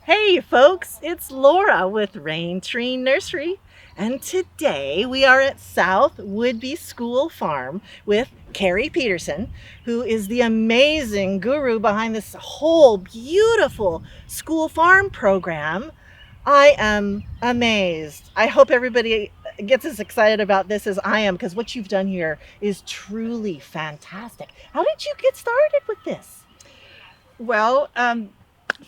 Hey folks, it's Laura with Raintree Nursery, and today we are at South Whidbey School Farm with Carrie Peterson, who is the amazing guru behind this whole beautiful school farm program. I am amazed. I hope everybody gets as excited about this as I am, because what you've done here is truly fantastic. How did you get started with this? Well,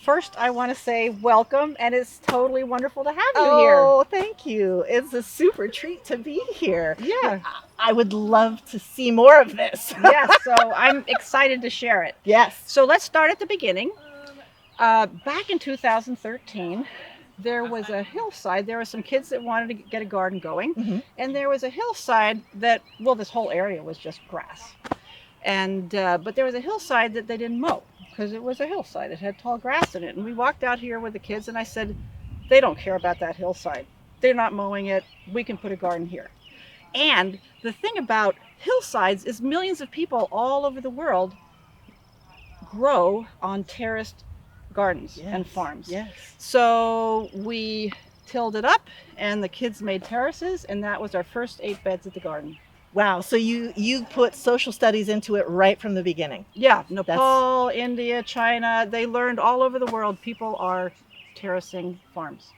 first I want to say welcome, and it's totally wonderful to have you Oh, thank you. It's a super treat to be here. here. Yeah. I would love to see more of this. Yes, so I'm excited to share it. Yes. So let's start at the beginning. Back in 2013, there was a hillside. There were some kids that wanted to get a garden going, and there was a hillside that, well, this whole area was just grass. And but there was a hillside that they didn't mow because it was a hillside. It had tall grass in it. And we walked out here with the kids, and I said, they don't care about that hillside. They're not mowing it. We can put a garden here. And the thing about hillsides is millions of people all over the world grow on terraced gardens and farms. Yes. So we tilled it up, and the kids made terraces, and that was our first 8 beds at the garden. Wow. So you put social studies into it right from the beginning. Yeah, Nepal, India, China, they learned all over the world people are terracing farms.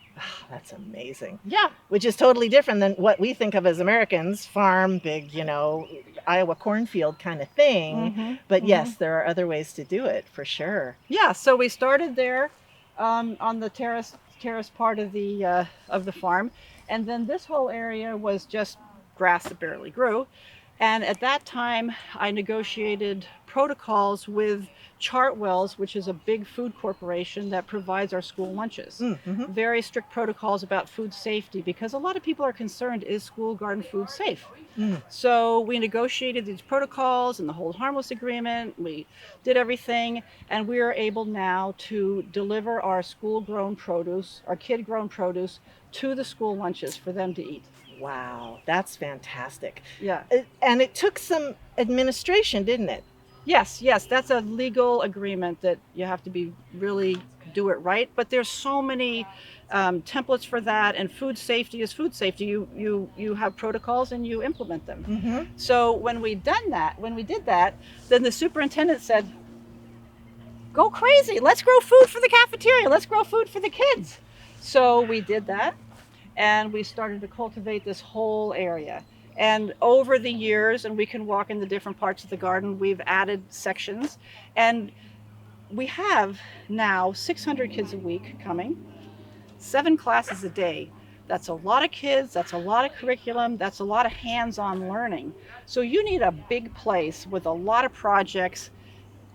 That's amazing. Yeah. Which is totally different than what we think of as Americans, farm, big, Iowa cornfield kind of thing. But yes, there are other ways to do it for sure. Yeah, so we started there on the terrace part of the farm, and then this whole area was just grass that barely grew. And at that time, I negotiated protocols with Chartwell's, which is a big food corporation that provides our school lunches. Very strict protocols about food safety, because a lot of people are concerned, is school garden food safe? So we negotiated these protocols and the hold harmless agreement. We did everything, and we are able now to deliver our school-grown produce, our kid-grown produce, to the school lunches for them to eat. Wow, that's fantastic. Yeah. And it took some administration, didn't it? Yes, that's a legal agreement that you have to be really do it right. But there's so many templates for that, and food safety is food safety. You have protocols and you implement them. So when we did that, then the superintendent said, "Go crazy! Let's grow food for the cafeteria. Let's grow food for the kids." So we did that, and we started to cultivate this whole area. And over the years, and we can walk in the different parts of the garden, we've added sections, and we have now 600 kids a week coming, 7 classes a day. That's a lot of kids, that's a lot of curriculum, that's a lot of hands-on learning. So you need a big place with a lot of projects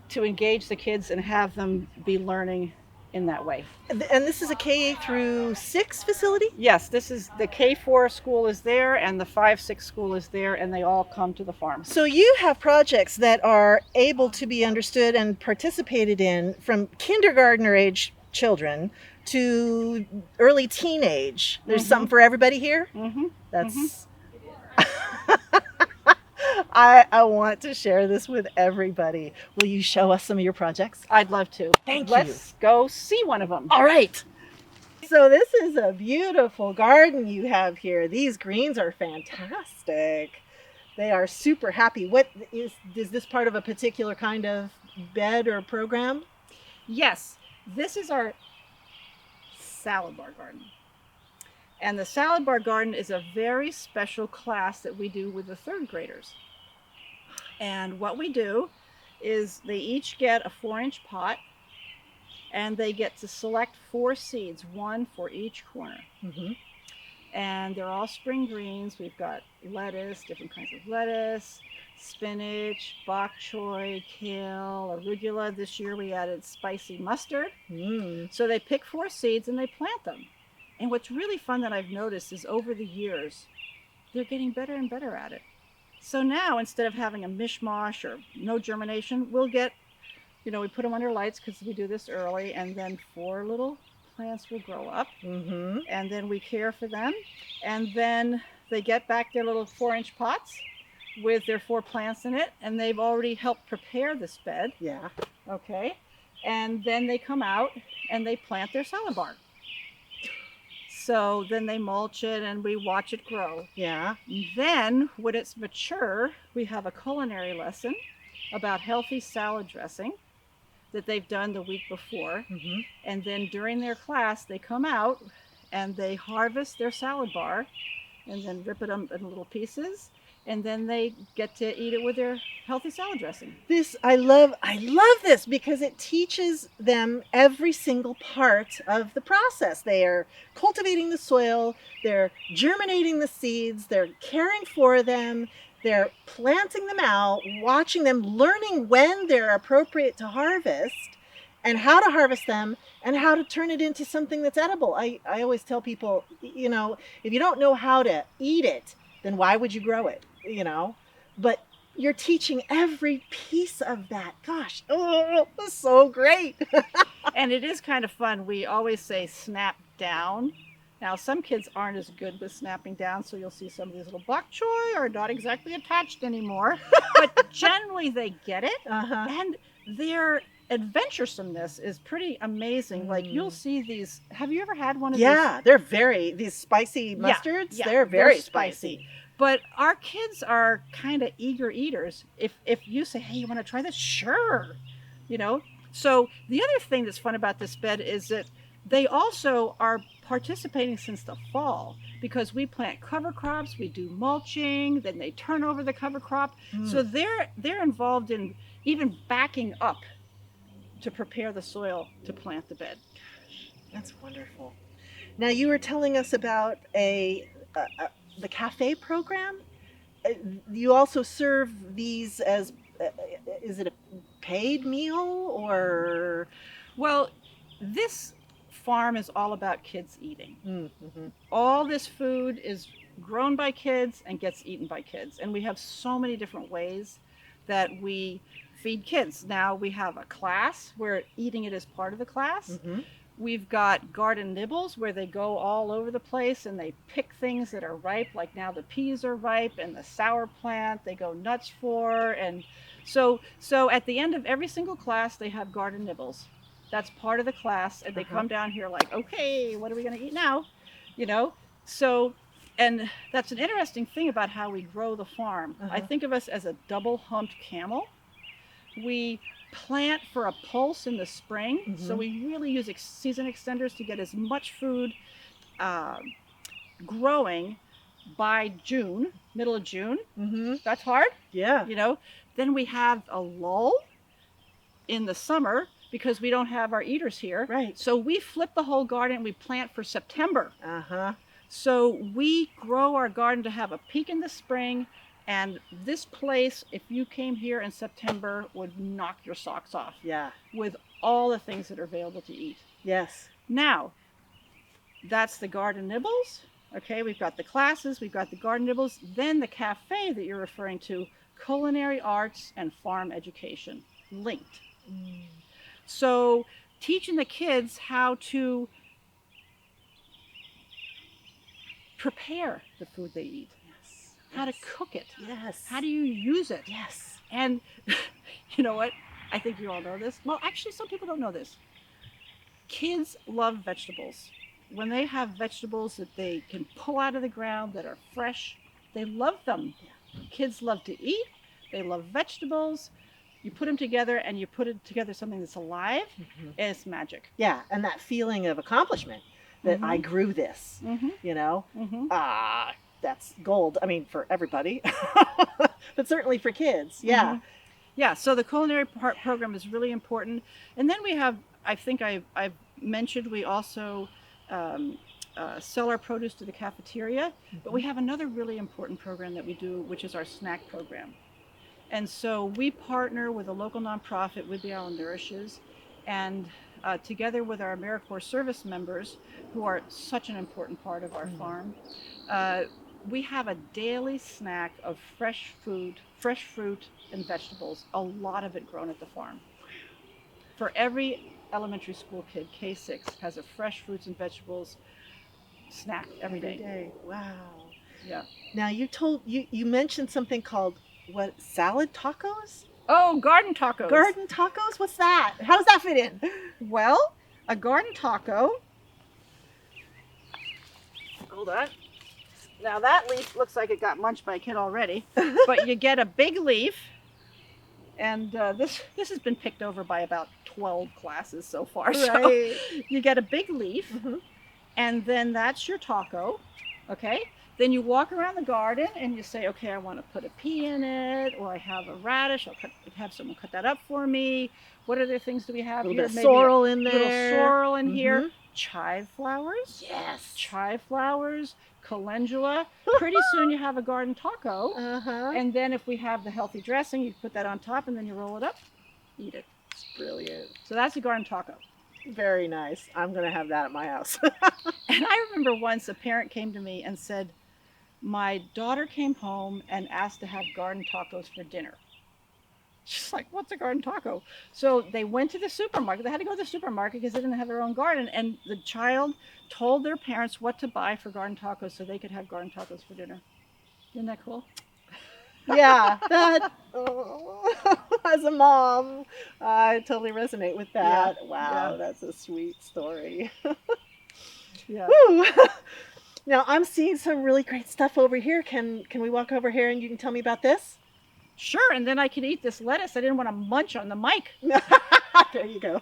to engage the kids and have them be learning in that way. And this is a K through 6 facility? Yes, this is the K4 school is there, and the 5-6 school is there, and they all come to the farm. So you have projects that are able to be understood and participated in from kindergartner age children to early teenage. There's something for everybody here? That's I want to share this with everybody. Will you show us some of your projects? I'd love to. Thank you. Let's go see one of them. All right. So this is a beautiful garden you have here. These greens are fantastic. They are super happy. Is this part of a particular kind of bed or program? Yes, this is our salad bar garden. And the salad bar garden is a very special class that we do with the 3rd graders. And what we do is they each get a 4-inch pot, and they get to select 4 seeds, 1 for each corner. And they're all spring greens. We've got lettuce, different kinds of lettuce, spinach, bok choy, kale, arugula. This year we added spicy mustard. So they pick 4 seeds and they plant them. And what's really fun that I've noticed is over the years, they're getting better and better at it. So now, instead of having a mishmash or no germination, we'll get, we put them under lights because we do this early, and then 4 little plants will grow up, and then we care for them, and then they get back their little 4-inch pots with their 4 plants in it, and they've already helped prepare this bed. Yeah. Okay. And then they come out and they plant their salad bar. So then they mulch it and we watch it grow. Yeah. Then, when it's mature, we have a culinary lesson about healthy salad dressing that they've done the week before. Mm-hmm. And then during their class, they come out and they harvest their salad bar and then rip it up in little pieces. And then they get to eat it with their healthy salad dressing. I love this because it teaches them every single part of the process. They are cultivating the soil, they're germinating the seeds, they're caring for them, they're planting them out, watching them, learning when they're appropriate to harvest and how to harvest them and how to turn it into something that's edible. I always tell people, if you don't know how to eat it, then why would you grow it? But you're teaching every piece of that. Gosh, that's so great. And it is kind of fun. We always say snap down. Now, some kids aren't as good with snapping down, so you'll see some of these little bok choy are not exactly attached anymore. But generally, they get it. Uh-huh. And their adventuresomeness is pretty amazing. Like, you'll see these. Have you ever had one of these? Yeah, these spicy mustards. Yeah, they're very spicy. But our kids are kind of eager eaters. If you say, hey, you want to try this? Sure. So the other thing that's fun about this bed is that they also are participating since the fall because we plant cover crops, we do mulching, then they turn over the cover crop. So they're involved in even backing up to prepare the soil to plant the bed. That's wonderful. Now you were telling us about the cafe program. You also serve these as is it a paid meal or? Well, this farm is all about kids eating. Mm-hmm. All this food is grown by kids and gets eaten by kids. And we have so many different ways that we feed kids. Now we have a class where eating it is part of the class. Mm-hmm. We've got garden nibbles where they go all over the place and they pick things that are ripe. Like now the peas are ripe and the sour plant they go nuts for. And so at the end of every single class, they have garden nibbles. That's part of the class. And they come down here like, okay, what are we going to eat now? So, and that's an interesting thing about how we grow the farm. I think of us as a double humped camel. We plant for a pulse in the spring. So we really use season extenders to get as much food growing by June, middle of June. That's hard. Yeah. Then we have a lull in the summer because we don't have our eaters here. Right. So we flip the whole garden and we plant for September. Uh-huh. So we grow our garden to have a peak in the spring. And this place, if you came here in September, would knock your socks off. Yeah. With all the things that are available to eat. Yes. Now, that's the garden nibbles. Okay, we've got the classes, we've got the garden nibbles. Then the cafe that you're referring to, culinary arts and farm education, linked. So teaching the kids how to prepare the food they eat. How to cook it. Yes. How do you use it? Yes. And you know what? I think you all know this. Well, actually, some people don't know this. Kids love vegetables. When they have vegetables that they can pull out of the ground that are fresh, they love them. Kids love to eat. They love vegetables. You put them together and you put it together something that's alive, and it's magic. Yeah, and that feeling of accomplishment that I grew this, that's gold. I mean, for everybody, but certainly for kids. Yeah. Yeah. So the culinary program is really important. And then we have, I think I've mentioned, we also sell our produce to the cafeteria, but we have another really important program that we do, which is our snack program. And so we partner with a local nonprofit, Whidbey Island Nourishes, and together with our AmeriCorps service members, who are such an important part of our farm, we have a daily snack of fresh fruit and vegetables, a lot of it grown at the farm. For every elementary school kid, K6 has a fresh fruits and vegetables snack every day. Wow. Yeah. Now you mentioned something called salad tacos? Oh, garden tacos. Garden tacos? What's that? How does that fit in? Well, a garden taco. Hold on. Now that leaf looks like it got munched by a kid already. But you get a big leaf, and this has been picked over by about 12 classes so far. Right. So you get a big leaf, and then that's your taco. Okay. Then you walk around the garden and you say, okay, I want to put a pea in it, or I have a radish. Have someone cut that up for me. What other things do we have A little here? bit of Maybe sorrel in there. Little sorrel in here. Chive flowers. Yes. Chive flowers, calendula. Pretty soon you have a garden taco. And then if we have the healthy dressing, you put that on top and then you roll it up, eat it. It's brilliant. So that's a garden taco. Very nice. I'm going to have that at my house. And I remember once a parent came to me and said, my daughter came home and asked to have garden tacos for dinner. She's like, what's a garden taco? So they went to the supermarket. They had to go to the supermarket because they didn't have their own garden. And the child told their parents what to buy for garden tacos so they could have garden tacos for dinner. Isn't that cool? Yeah, that, as a mom, I totally resonate with that. Yeah, Wow, yeah. That's a sweet story. Yeah. Woo. Now I'm seeing some really great stuff over here. Can we walk over here and you can tell me about this? Sure, and then I could eat this lettuce. I didn't want to munch on the mic. There you go.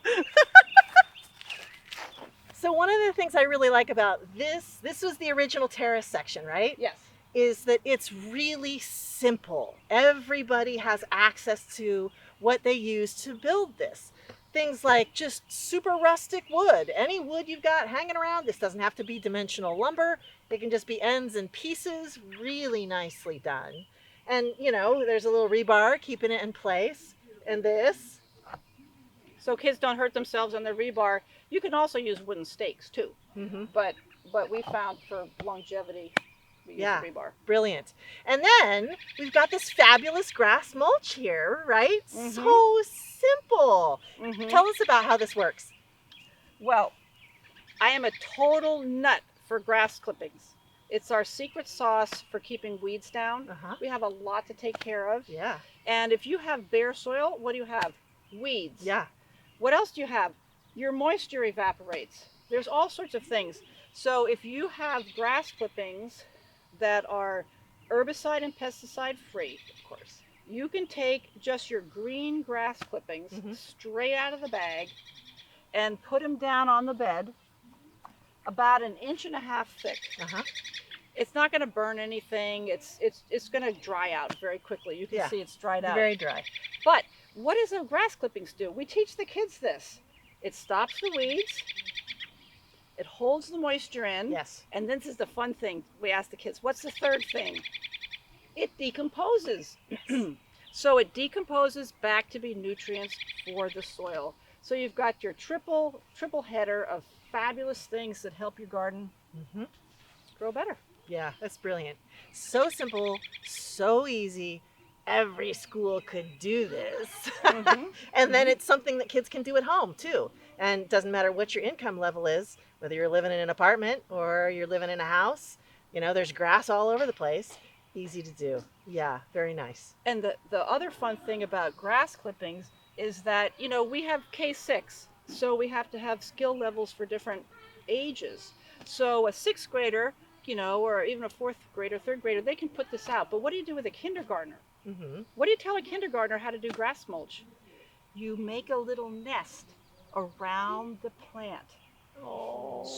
So one of the things I really like about this was the original terrace section, right? Yes. Is that it's really simple. Everybody has access to what they use to build this. Things like just super rustic wood. Any wood you've got hanging around. This doesn't have to be dimensional lumber. It can just be ends and pieces, really nicely done. And, you know, there's a little rebar keeping it in place. And this. So kids don't hurt themselves on the rebar. You can also use wooden stakes too. But we found for longevity, we use the rebar. Brilliant. And then we've got this fabulous grass mulch here, right? So simple. Tell us about how this works. Well, I am a total nut for grass clippings. It's our secret sauce for keeping weeds down. We have a lot to take care of. Yeah. And if you have bare soil, what do you have? Weeds. Yeah. What else do you have? Your moisture evaporates. There's all sorts of things. So if you have grass clippings that are herbicide and pesticide free, of course, you can take just your green grass clippings straight out of the bag and put them down on the bed about 1.5 inches thick. It's not going to burn anything. It's going to dry out very quickly. You can see it's dried out. Very dry. But what does the grass clippings do? We teach the kids this. It stops the weeds. It holds the moisture in. Yes. And this is the fun thing. We ask the kids, what's the third thing? It decomposes. So it decomposes back to be nutrients for the soil. So you've got your triple header of fabulous things that help your garden grow better. Yeah, that's brilliant. So simple, so easy. Every school could do this. And then it's something that kids can do at home too. And it doesn't matter what your income level is, whether you're living in an apartment or you're living in a house, you know, there's grass all over the place. Easy to do. Yeah, very nice. And the other fun thing about grass clippings is that, you know, we have K6, so we have to have skill levels for different ages. So a 6th grader, you know, or even a 4th grader, 3rd grader, they can put this out. But what do you do with a kindergartner? What do you tell a kindergartner how to do grass mulch? You make a little nest around the plant.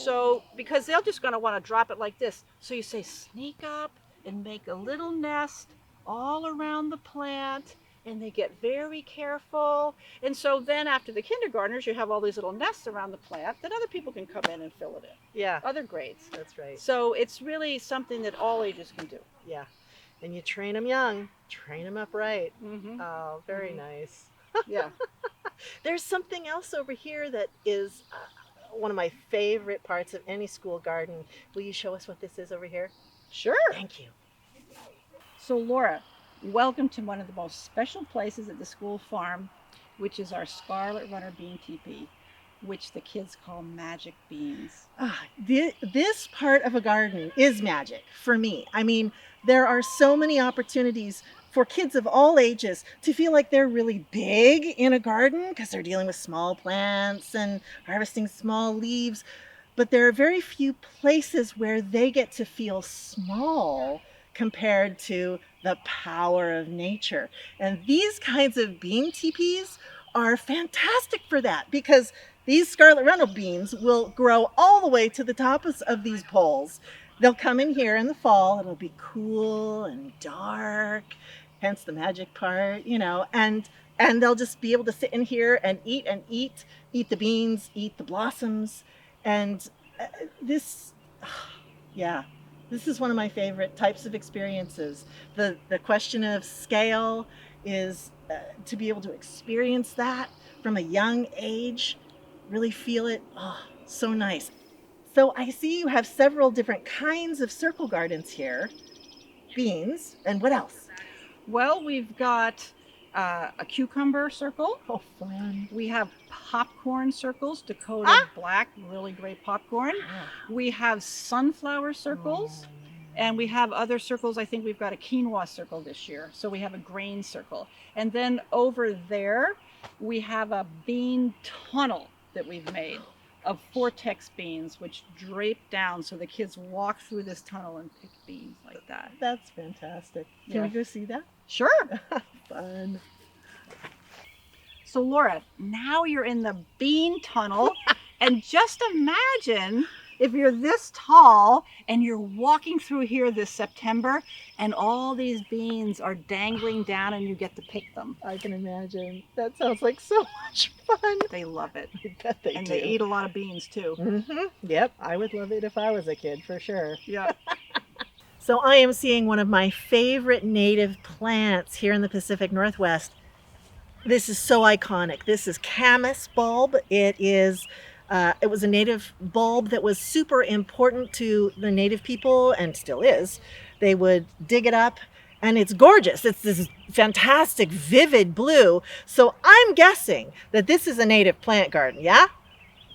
So, because they're just going to want to drop it like this. So you say, sneak up and make a little nest all around the plant. And they get very careful. And so then after the kindergartners, you have all these little nests around the plant that other people can come in and fill it in. Yeah. Other grades. That's right. So it's really something that all ages can do. Yeah. And you train them young, train them up right. Oh, very nice. Yeah. There's something else over here that is one of my favorite parts of any school garden. Will you show us what this is over here? Sure. Thank you. So Laura, welcome to one of the most special places at the school farm, which is our Scarlet Runner Bean Teepee, which the kids call magic beans. This part of a garden is magic for me. I mean, there are so many opportunities for kids of all ages to feel like they're really big in a garden because they're dealing with small plants and harvesting small leaves. But there are very few places where they get to feel small compared to the power of nature. And these kinds of bean teepees are fantastic for that because these scarlet runner beans will grow all the way to the tops of these poles. They'll come in here in the fall. It'll be cool and dark, hence the magic part, and they'll just be able to sit in here and eat the beans, eat the blossoms. And this, yeah, this is one of my favorite types of experiences. The question of scale is to be able to experience that from a young age, really feel it. Oh, so nice. So I see you have several different kinds of circle gardens here. Beans, and what else? Well, we've got a cucumber circle. Oh, fun. We have popcorn circles, Dakota black, really great popcorn. We have sunflower circles, and we have other circles. I think we've got a quinoa circle this year, so we have a grain circle. And then over there, we have a bean tunnel that we've made of vortex beans, which drape down so the kids walk through this tunnel and pick beans like that. That's fantastic. Can we go see that? Sure. Fun. So Laura, now you're in the bean tunnel, and just imagine if you're this tall and you're walking through here this September and all these beans are dangling down and you get to pick them. I can imagine. That sounds like so much fun. They love it. I bet they and do. they eat a lot of beans too. Mm-hmm. Yep, I would love it if I was a kid, for sure. Yeah. So I am seeing one of my favorite native plants here in the Pacific Northwest. This is so iconic. This is Camas Bulb. It was a native bulb that was super important to the native people and still is. They would dig it up and it's gorgeous. It's this fantastic, vivid blue. So I'm guessing that this is a native plant garden, yeah?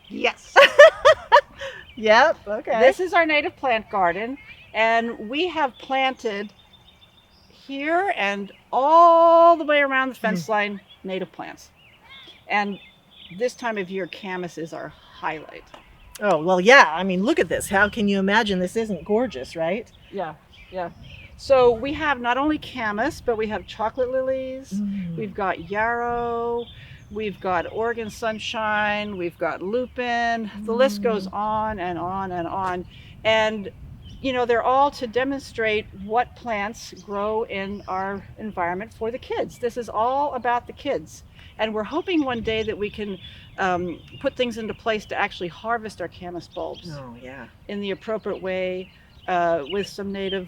Yes. Yep, okay. This is our native plant garden, and we have planted here and all the way around the fence line native plants. And this time of year, Camas is our highlight. Oh, well, yeah. I mean, look at this. How can you imagine this isn't gorgeous, right? Yeah, yeah. So we have not only Camas, but we have chocolate lilies. We've got yarrow. We've got Oregon sunshine. We've got lupin. The list goes on and on and on. And, they're all to demonstrate what plants grow in our environment for the kids. This is all about the kids. And we're hoping one day that we can put things into place to actually harvest our Camas bulbs in the appropriate way with some native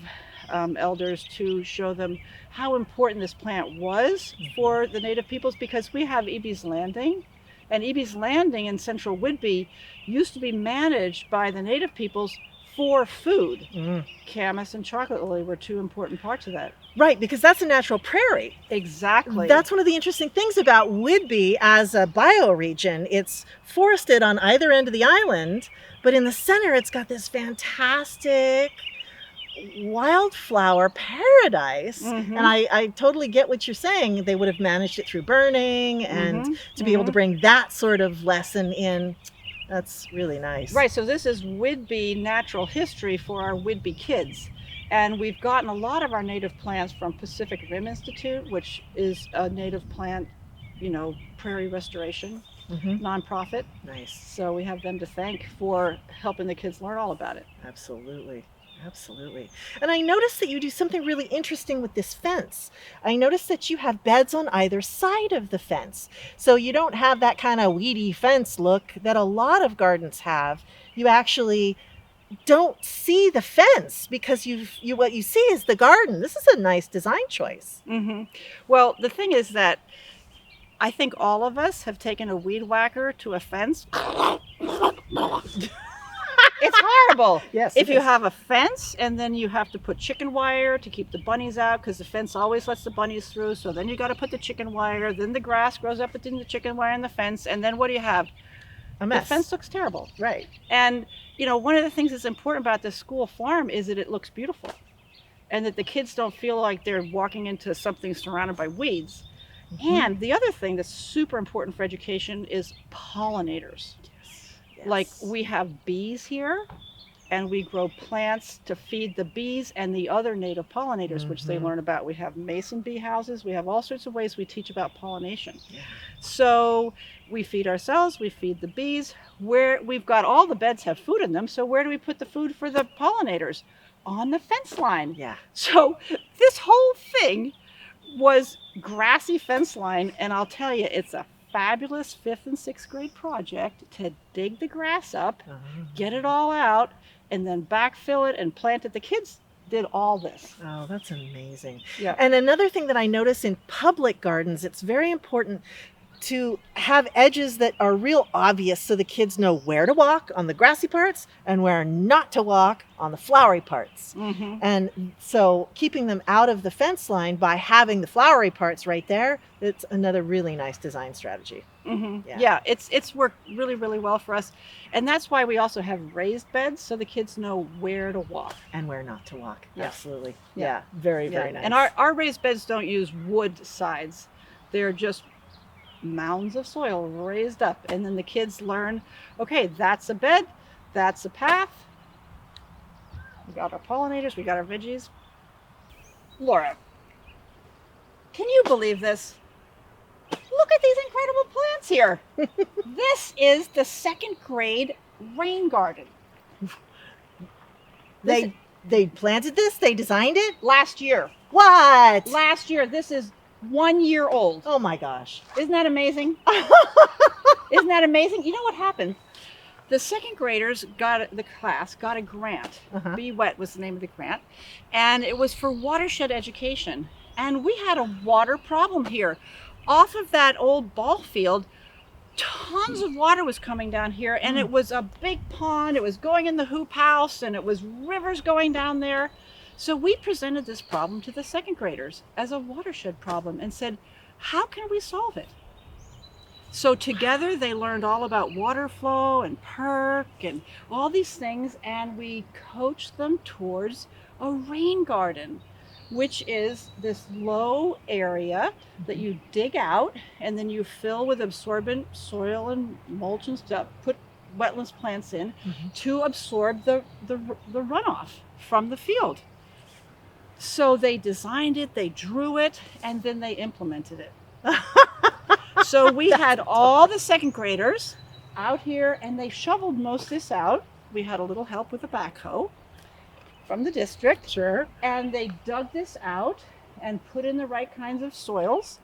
elders to show them how important this plant was for the native peoples, because we have Eby's Landing, and Eby's Landing in central Whidbey used to be managed by the native peoples for food. Camas and chocolate lily were two important parts of that. Right, because that's a natural prairie. Exactly. That's one of the interesting things about Whidbey as a bioregion. It's forested on either end of the island, but in the center it's got this fantastic wildflower paradise. And I totally get what you're saying. They would have managed it through burning and to be able to bring that sort of lesson in. That's really nice. Right, so this is Whidbey natural history for our Whidbey kids. And we've gotten a lot of our native plants from Pacific Rim Institute, which is a native plant, prairie restoration nonprofit. Nice. So we have them to thank for helping the kids learn all about it. Absolutely. Absolutely. And I noticed that you do something really interesting with this fence. I noticed that you have beds on either side of the fence. So you don't have that kind of weedy fence look that a lot of gardens have. You actually don't see the fence because what you see is the garden. This is a nice design choice. Well, the thing is that I think all of us have taken a weed whacker to a fence. It's horrible. Yes. If you have a fence and then you have to put chicken wire to keep the bunnies out, because the fence always lets the bunnies through. So then you got to put the chicken wire. Then the grass grows up between the chicken wire and the fence. And then what do you have? A mess. The fence looks terrible. Right. And, one of the things that's important about this school farm is that it looks beautiful. and that the kids don't feel like they're walking into something surrounded by weeds. Mhm. And the other thing that's super important for education is pollinators. Yes. Like we have bees here, and we grow plants to feed the bees and the other native pollinators, which they Mhm. learn about. We have mason bee houses. We have all sorts of ways we teach about pollination. Yeah. So we feed ourselves, we feed the bees. Where we've got all the beds have food in them. So where do we put the food for the pollinators? On the fence line. Yeah. So this whole thing was grassy fence line, and I'll tell you, it's a fabulous 5th and 6th grade project to dig the grass up, get it all out, and then backfill it and plant it. The kids did all this. Oh, that's amazing. Yeah. And another thing that I notice in public gardens, it's very important to have edges that are real obvious so the kids know where to walk on the grassy parts and where not to walk on the flowery parts. Mm-hmm. And so keeping them out of the fence line by having the flowery parts right there, it's another really nice design strategy. Mm-hmm. Yeah. Yeah, it's worked really, really well for us. And that's why we also have raised beds so the kids know where to walk. And where not to walk. Yeah. Absolutely. Yeah. Yeah. Very, very nice. And our raised beds don't use wood sides. They're just mounds of soil raised up, and then the kids learn, okay, that's a bed, that's a path. We got our pollinators, we got our veggies. Laura, can you believe this? Look at these incredible plants here. This is the 2nd grade rain garden. They planted this? They designed it? Last year. What? Last year. This is 1 year old. Oh my gosh. Isn't that amazing? Isn't that amazing? You know what happened? The 2nd graders the class got a grant. Be Wet was the name of the grant. And it was for watershed education. And we had a water problem here. Off of that old ball field, tons of water was coming down here, and it was a big pond. It was going in the hoop house, and it was rivers going down there. So we presented this problem to the 2nd graders as a watershed problem and said, how can we solve it? So together they learned all about water flow and perk and all these things, and we coached them towards a rain garden, which is this low area that you dig out and then you fill with absorbent soil and mulch and stuff, put wetlands plants in to absorb the runoff from the field. So they designed it, they drew it, and then they implemented it. So we had all the 2nd graders out here, and they shoveled most of this out. We had a little help with a backhoe from the district. Sure. And they dug this out and put in the right kinds of soils.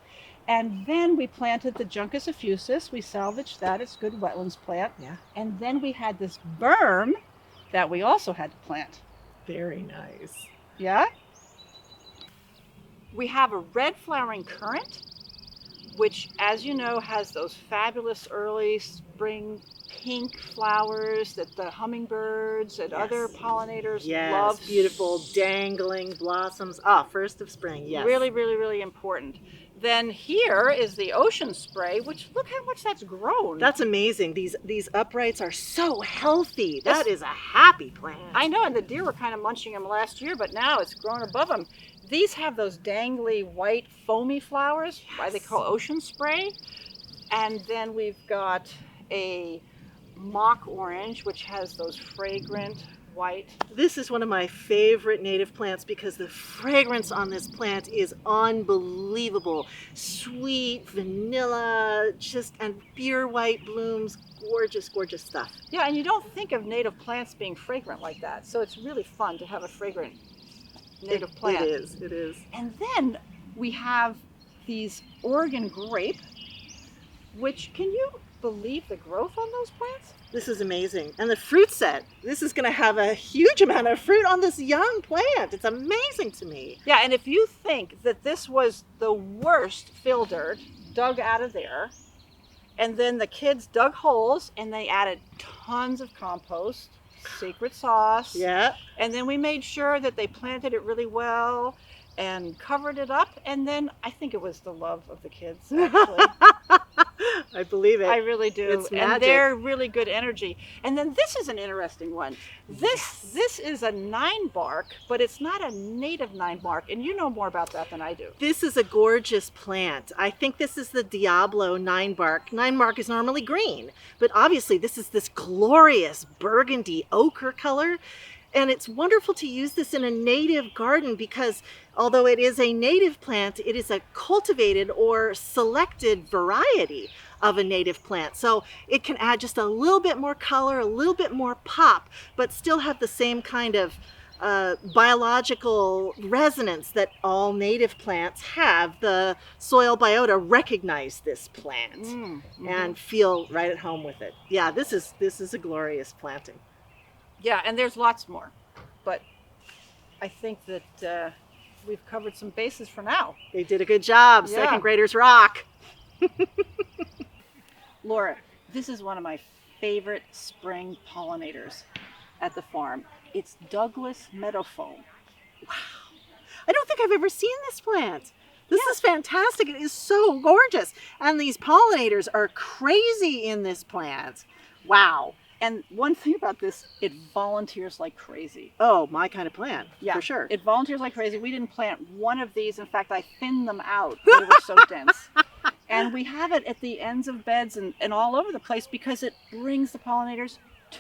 And then we planted the Juncus effusus. We salvaged that. It's a good wetlands plant. Yeah. And then we had this berm that we also had to plant. Very nice. Yeah. We have a red flowering currant, which, as you know, has those fabulous early spring pink flowers that the hummingbirds and other pollinators love. Beautiful dangling blossoms. Ah, first of spring. Yes. Really, really, really important. Then here is the ocean spray, which look how much that's grown. That's amazing. These uprights are so healthy. That is a happy plant. I know, and the deer were kind of munching them last year, but now it's grown above them. These have those dangly white foamy flowers, why they call ocean spray. And then we've got a mock orange, which has those fragrant white. This is one of my favorite native plants because the fragrance on this plant is unbelievable. Sweet, vanilla, and pure white blooms. Gorgeous, gorgeous stuff. Yeah, and you don't think of native plants being fragrant like that. So it's really fun to have a fragrant native plant. It is. And then we have these Oregon grape, which, can you believe the growth on those plants? This is amazing. And the fruit set. This is going to have a huge amount of fruit on this young plant. It's amazing to me. Yeah, and if you think that this was the worst fill dirt dug out of there, and then the kids dug holes and they added tons of compost, secret sauce. Yeah. And then we made sure that they planted it really well and covered it up. And then I think it was the love of the kids, actually. I believe it. I really do. It's And magic. they're really good energy. And then this is an interesting one. This is a 9-bark, but it's not a native 9-bark. And you know more about that than I do. This is a gorgeous plant. I think this is the Diablo 9-bark. 9-bark is normally green, but obviously this is this glorious burgundy ochre color. And it's wonderful to use this in a native garden because although it is a native plant, it is a cultivated or selected variety of a native plant. So it can add just a little bit more color, a little bit more pop, but still have the same kind of biological resonance that all native plants have. The soil biota recognize this plant and feel right at home with it. Yeah, this is a glorious planting. Yeah, and there's lots more. But I think that we've covered some bases for now. They did a good job. Yeah. Second graders rock. Laura, this is one of my favorite spring pollinators at the farm. It's Douglas Meadowfoam. I don't think I've ever seen this plant. This is fantastic. It is so gorgeous. And these pollinators are crazy in this plant. Wow. And one thing about this, it volunteers like crazy. Oh, my kind of plant, Yeah, for sure. It volunteers like crazy. We didn't plant one of these. In fact, I thinned them out. They were so dense. And we have it at the ends of beds and all over the place because it brings the pollinators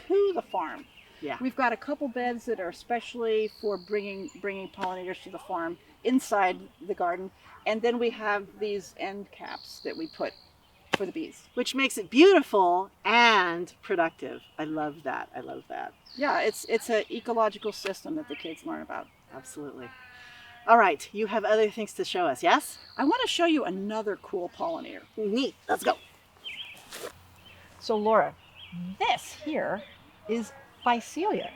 to the farm. Yeah. We've got a couple beds that are especially for bringing pollinators to the farm inside the garden. And then we have these end caps that we put for the bees. Which makes it beautiful and productive. I love that. I love that. Yeah, it's an ecological system that the kids learn about. Absolutely. All right, you have other things to show us, yes? I want to show you another cool pollinator. Neat. Let's go. So Laura, this here is Phycelia.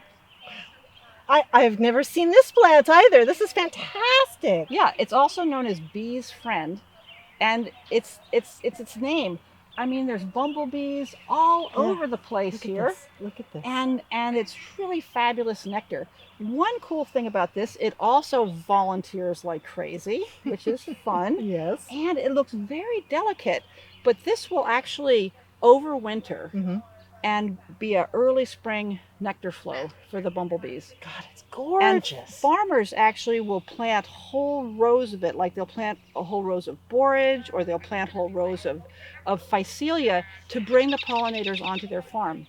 I've never seen this plant either. This is fantastic. Yeah, it's also known as bee's friend, and it's its name. I mean, there's bumblebees all over the place here. Look at this. And it's really fabulous nectar. One cool thing about this, it also volunteers like crazy, which is fun. Yes. And it looks very delicate, but this will actually overwinter and be an early spring nectar flow for the bumblebees. God, it's gorgeous. And farmers actually will plant whole rows of it, like they'll plant a whole rows of borage, or they'll plant whole rows of Phycelia to bring the pollinators onto their farm.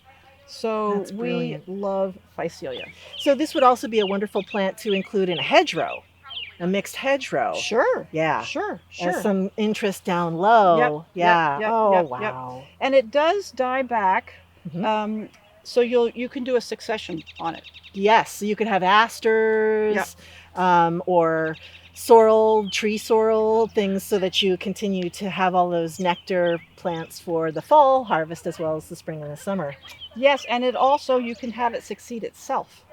So we love Phycelia. So this would also be a wonderful plant to include in a hedgerow, a mixed hedgerow. Sure. Yeah. Sure. And some interest down low. Yep, Wow. Yep. And it does die back. So you can do a succession on it. Yes, so you could have asters or sorrel, tree sorrel, things so that you continue to have all those nectar plants for the fall harvest as well as the spring and the summer. Yes, and it also, you can have it succeed itself.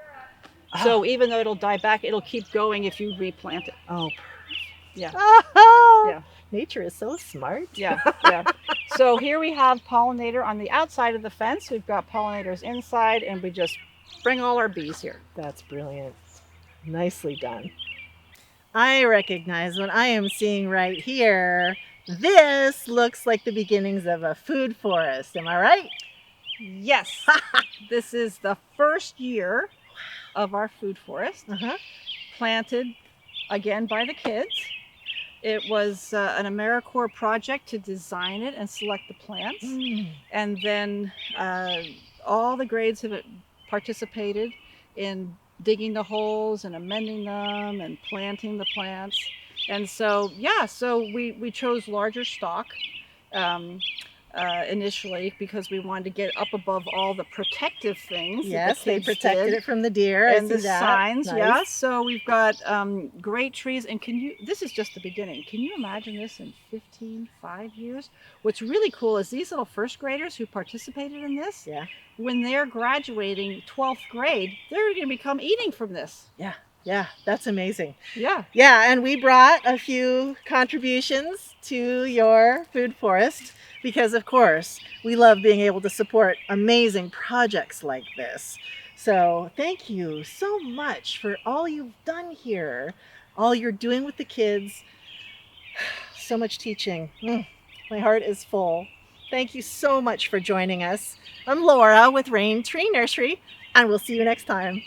So even though it'll die back, it'll keep going if you replant it. Oh, yeah. Oh, Yeah. Nature is so smart. Yeah. So here we have pollinator on the outside of the fence. We've got pollinators inside, and we just bring all our bees here. That's brilliant. Nicely done. I recognize what I am seeing right here. This looks like the beginnings of a food forest. Am I right? Yes. This is the first year of our food forest, planted again by the kids. It was an AmeriCorps project to design it and select the plants. And then all the grades have participated in digging the holes and amending them and planting the plants. And so, so we chose larger stock initially because we wanted to get up above all the protective things. Yes, they protected it from the deer. And the signs, nice. So we've got great trees. And this is just the beginning. Can you imagine this in 5 years? What's really cool is these little first graders who participated in this, when they're graduating 12th grade, they're going to become eating from this. Yeah, that's amazing. Yeah, and we brought a few contributions to your food forest because, of course, we love being able to support amazing projects like this. So thank you so much for all you've done here, all you're doing with the kids. So much teaching. My heart is full. Thank you so much for joining us. I'm Laura with Raintree Nursery, and we'll see you next time.